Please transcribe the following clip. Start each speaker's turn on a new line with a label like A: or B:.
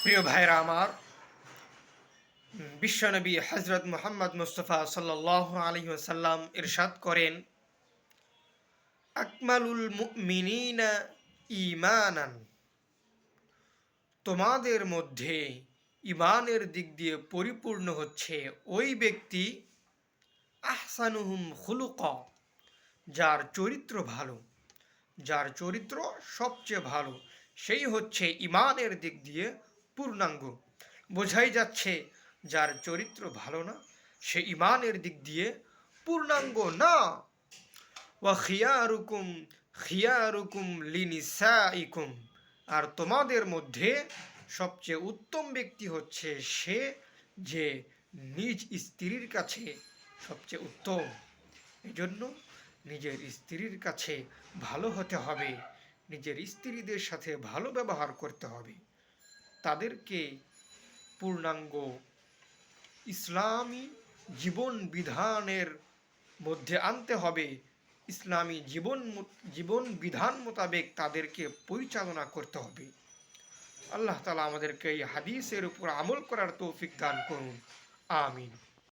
A: প্রিয় ভাইরা আমার, বিশ্বনবী হজরত মুহাম্মদ মুস্তফা সাল্লাল্লাহু আলাইহি ওয়াসাল্লাম ইরশাদ করেন, আকমালুল মুমিনিনা ঈমানান, তোমাদের মধ্যে ঈমানের দিক দিয়ে পরিপূর্ণ হচ্ছে ওই ব্যক্তি, আহসানুহুম খুলুকা, যার চরিত্র ভালো, যার চরিত্র সবচেয়ে ভালো, সেই হচ্ছে ঈমানের দিক দিয়ে পূর্ণাঙ্গ। বোঝাই যাচ্ছে যার চরিত্র ভালো না, সে ঈমানের দিক দিয়ে পূর্ণাঙ্গ না। ওয়া খিয়ারুকুম খিয়ারুকুম লিনিসাইকুম, আর তোমাদের মধ্যে সবচেয়ে উত্তম ব্যক্তি হচ্ছে সে যে নিজ স্ত্রীর কাছে সবচেয়ে উত্তম। এজন্য নিজের স্ত্রীর কাছে ভালো হতে হবে, নিজের স্ত্রীদের সাথে ভালো ব্যবহার করতে হবে, তাদেরকে পূর্ণাঙ্গ ইসলামী জীবন বিধানের মধ্যে আনতে হবে। ইসলামী জীবন বিধান মোতাবেক তাদেরকে পরিচালনা করতে হবে। আল্লাহ তাআলা আমাদেরকে এই হাদিসের উপর আমল করার তৌফিক দান করুন। আমিন।